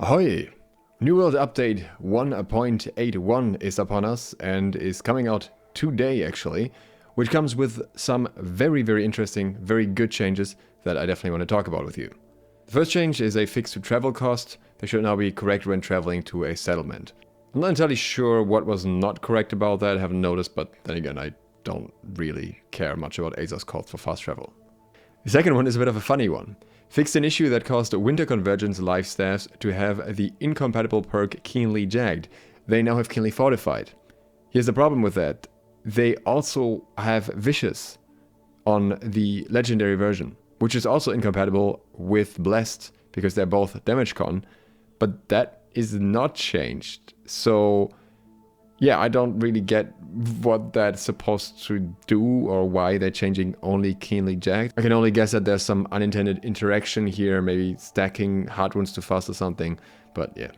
Ahoy! New World Update 1.81 is upon us and is coming out today actually, which comes with some very interesting, very good changes that I definitely want to talk about with you. The first change is a fix to travel cost. They should now be correct when traveling to a settlement. I'm not entirely sure what was not correct about that, I haven't noticed, but then again I don't really care much about ASOS costs for fast travel. The second one is a bit of a funny one. Fixed an issue that caused Winter Convergence life staffs to have the incompatible perk Keenly Jagged. They now have Keenly Fortified. Here's the problem with that. They also have Vicious on the legendary version, which is also incompatible with Blessed because they're both damage con, but that is not changed. So yeah, I don't really get what that's supposed to do or why they're changing only Keenly Jagged. I can only guess that there's some unintended interaction here, maybe stacking hard wounds too fast or something, but yeah,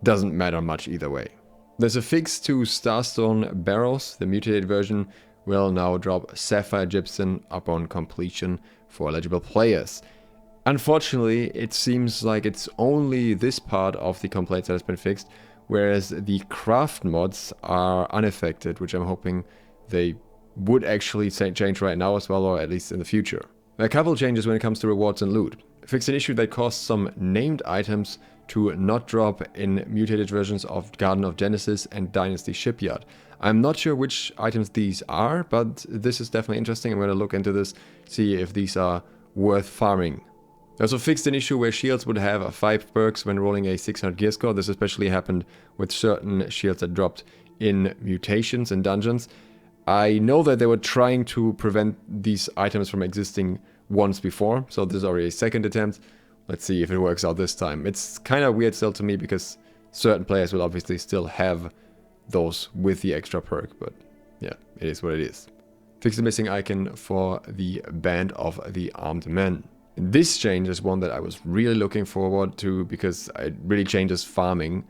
doesn't matter much either way. There's a fix to Starstone Barrows. The mutated version will now drop Sapphire Gypsum upon completion for eligible players. Unfortunately, it seems like it's only this part of the complaints that has been fixed, whereas the craft mods are unaffected, which I'm hoping they would actually change right now as well, or at least in the future. There are a couple changes when it comes to rewards and loot. Fix an issue that caused some named items to not drop in mutated versions of Garden of Genesis and Dynasty Shipyard. I'm not sure which items these are, but this is definitely interesting. I'm going to look into this, see if these are worth farming. They also fixed an issue where shields would have 5 perks when rolling a 600 gear score. This especially happened with certain shields that dropped in mutations and dungeons. I know that they were trying to prevent these items from existing once before, so this is already a second attempt. Let's see if it works out this time. It's kind of weird still to me because certain players will obviously still have those with the extra perk, but yeah, it is what it is. Fix the missing icon for the Band of the Armed Men. This change is one that I was really looking forward to because it really changes farming,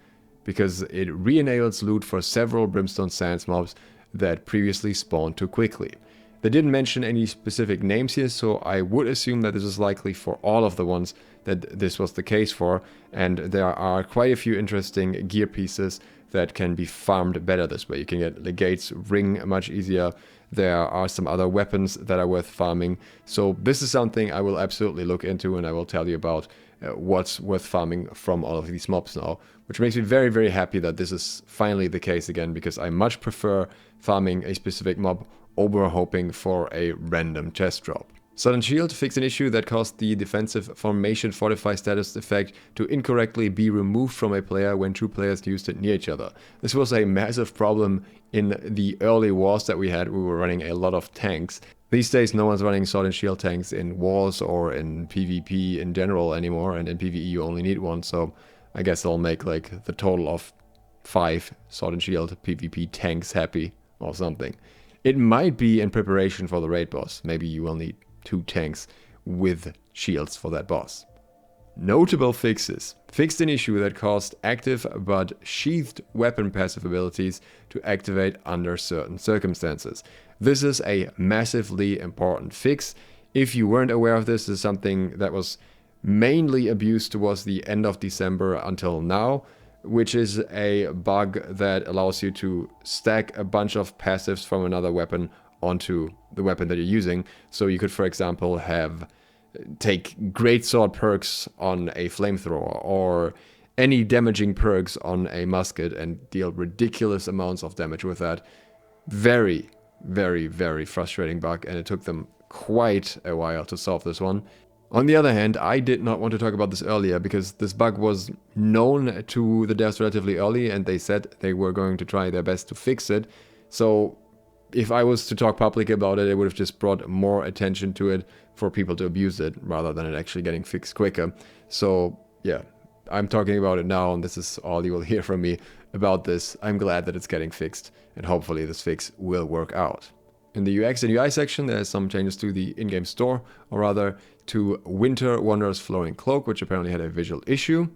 because it re-enables loot for several Brimstone Sands mobs that previously spawned too quickly. They didn't mention any specific names here, so I would assume that this is likely for all of the ones that this was the case for, and there are quite a few interesting gear pieces that can be farmed better this way. You can get Legate's ring much easier. There are some other weapons that are worth farming. So this is something I will absolutely look into, and I will tell you about what's worth farming from all of these mobs now, which makes me very happy that this is finally the case again, because I much prefer farming a specific mob over hoping for a random chest drop. Sudden Shield fixed an issue that caused the defensive formation fortify status effect to incorrectly be removed from a player when 2 players used it near each other. This was a massive problem in the early wars that we had. We were running a lot of tanks. These days no one's running Sword and Shield tanks in wars or in PvP in general anymore, and in PvE you only need one, so I guess I'll make like the total of 5 Sword and Shield PvP tanks happy or something. It might be in preparation for the raid boss. Maybe you will need 2 tanks with shields for that boss. Notable fixes. Fixed an issue that caused active but sheathed weapon passive abilities to activate under certain circumstances. This is a massively important fix. If you weren't aware of this, this is something that was mainly abused towards the end of December until now, which is a bug that allows you to stack a bunch of passives from another weapon onto the weapon that you're using. So you could, for example, take greatsword perks on a flamethrower or any damaging perks on a musket and deal ridiculous amounts of damage with that. Very frustrating bug, and it took them quite a while to solve this one. On the other hand, I did not want to talk about this earlier because this bug was known to the devs relatively early, and they said they were going to try their best to fix it. So if I was to talk publicly about it, it would have just brought more attention to it for people to abuse it rather than it actually getting fixed quicker. So yeah, I'm talking about it now, and this is all you will hear from me about this. I'm glad that it's getting fixed, and hopefully this fix will work out. In the UX and UI section, there are some changes to the in-game store, or rather to Winter Wanderer's Flowing Cloak, which apparently had a visual issue,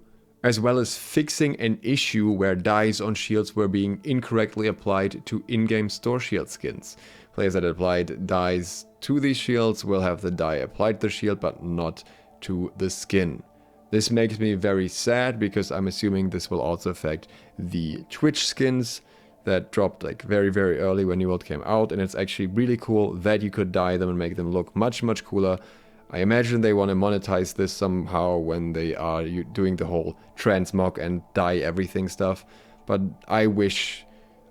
as well as fixing an issue where dyes on shields were being incorrectly applied to in-game store shield skins. Players that applied dyes to these shields will have the dye applied to the shield, but not to the skin. This makes me very sad because I'm assuming this will also affect the Twitch skins that dropped like very, very early when New World came out, and it's actually really cool that you could dye them and make them look much, much cooler. I imagine they want to monetize this somehow when they are doing the whole transmog and dye everything stuff, but I wish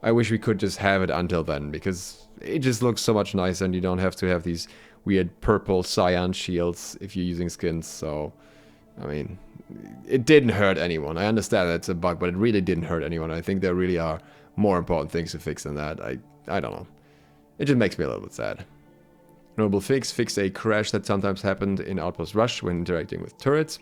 we could just have it until then, because it just looks so much nicer and you don't have to have these weird purple cyan shields if you're using skins. So, I mean, it didn't hurt anyone. I understand that's a bug, but it really didn't hurt anyone. I think there really are more important things to fix than that. I don't know. It just makes me a little bit sad. Notable fix a crash that sometimes happened in Outpost Rush when interacting with turrets.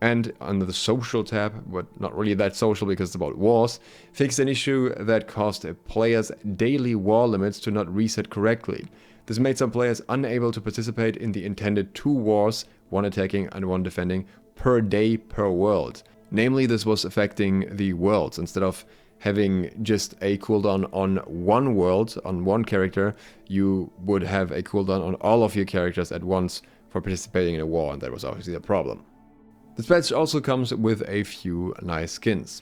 And under the social tab, but not really that social because it's about wars, fixed an issue that caused players' daily war limits to not reset correctly. This made some players unable to participate in the intended 2 wars, one attacking and one defending, per day per world. Namely, this was affecting the worlds. Instead of having just a cooldown on one world, on one character, you would have a cooldown on all of your characters at once for participating in a war, and that was obviously a problem. This patch also comes with a few nice skins.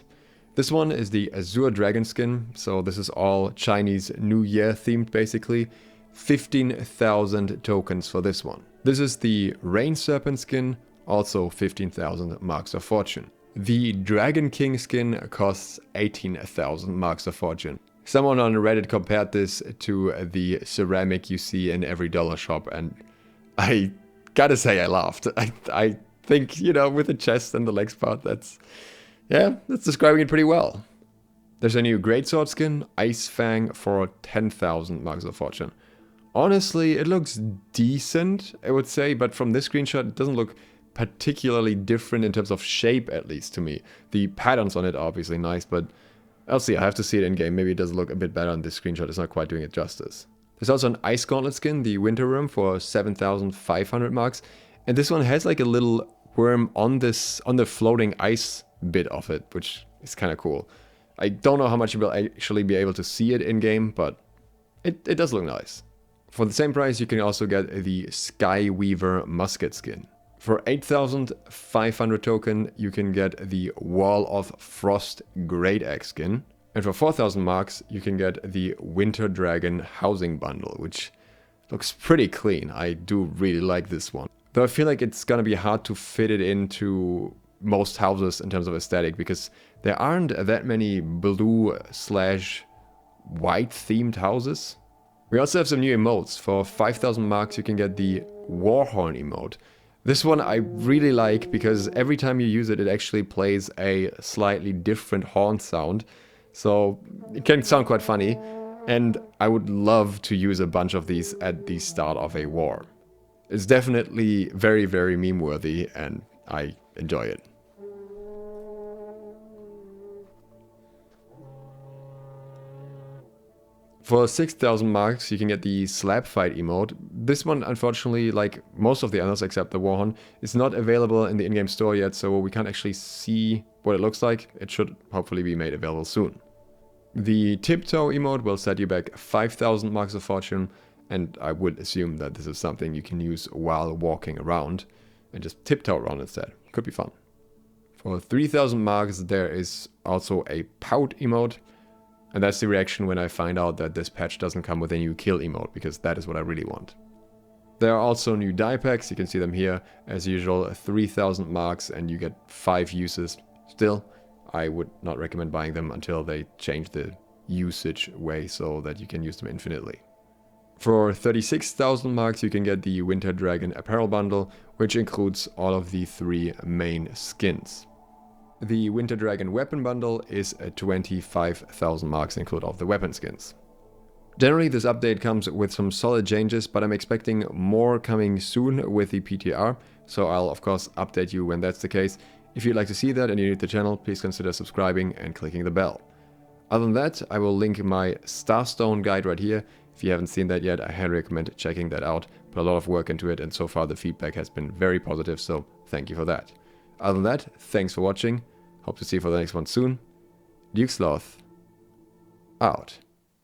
This one is the Azure Dragon skin, so this is all Chinese New Year themed basically. 15,000 tokens for this one. This is the Rain Serpent skin, also 15,000 marks of fortune. The Dragon King skin costs 18,000 marks of fortune. Someone on Reddit compared this to the ceramic you see in every dollar shop, and I gotta say I laughed. I think, you know, with the chest and the legs part, that's describing it pretty well. There's a new Greatsword skin, Ice Fang, for 10,000 marks of fortune. Honestly, it looks decent, I would say, but from this screenshot, it doesn't look particularly different in terms of shape, at least to me. The patterns on it are obviously nice, but I'll see. I have to see it in game. Maybe it does look a bit better on this screenshot. It's not quite doing it justice. There's also an Ice Gauntlet skin, the Winter Worm, for 7,500 marks. And this one has like a little worm on the floating ice bit of it, which is kind of cool. I don't know how much you will actually be able to see it in game, but it does look nice. For the same price, you can also get the Sky Weaver musket skin. For 8,500 token, you can get the Wall of Frost Great Axe skin. And for 4,000 marks, you can get the Winter Dragon Housing Bundle, which looks pretty clean. I do really like this one. Though I feel like it's gonna be hard to fit it into most houses in terms of aesthetic, because there aren't that many blue/white themed houses. We also have some new emotes. For 5,000 marks, you can get the Warhorn emote. This one I really like because every time you use it, it actually plays a slightly different horn sound. So it can sound quite funny, and I would love to use a bunch of these at the start of a war. It's definitely very, very meme-worthy, and I enjoy it. For 6,000 marks, you can get the Slap Fight emote. This one, unfortunately, like most of the others except the Warhorn, is not available in the in-game store yet, so we can't actually see what it looks like. It should hopefully be made available soon. The Tiptoe emote will set you back 5,000 marks of fortune, and I would assume that this is something you can use while walking around, and just tiptoe around instead. Could be fun. For 3,000 marks, there is also a Pout emote. And that's the reaction when I find out that this patch doesn't come with a new kill emote, because that is what I really want. There are also new die packs, you can see them here. As usual, 3,000 marks and you get 5 uses. Still, I would not recommend buying them until they change the usage way so that you can use them infinitely. For 36,000 marks, you can get the Winter Dragon Apparel Bundle, which includes all of the 3 main skins. The Winter Dragon Weapon Bundle is 25,000 marks, include all of the weapon skins. Generally, this update comes with some solid changes, but I'm expecting more coming soon with the PTR, so I'll of course update you when that's the case. If you'd like to see that and you're new to the channel, please consider subscribing and clicking the bell. Other than that, I will link my Starstone guide right here. If you haven't seen that yet, I highly recommend checking that out. Put a lot of work into it, and so far the feedback has been very positive, so thank you for that. Other than that, thanks for watching. Hope to see you for the next one soon. SLOTH out.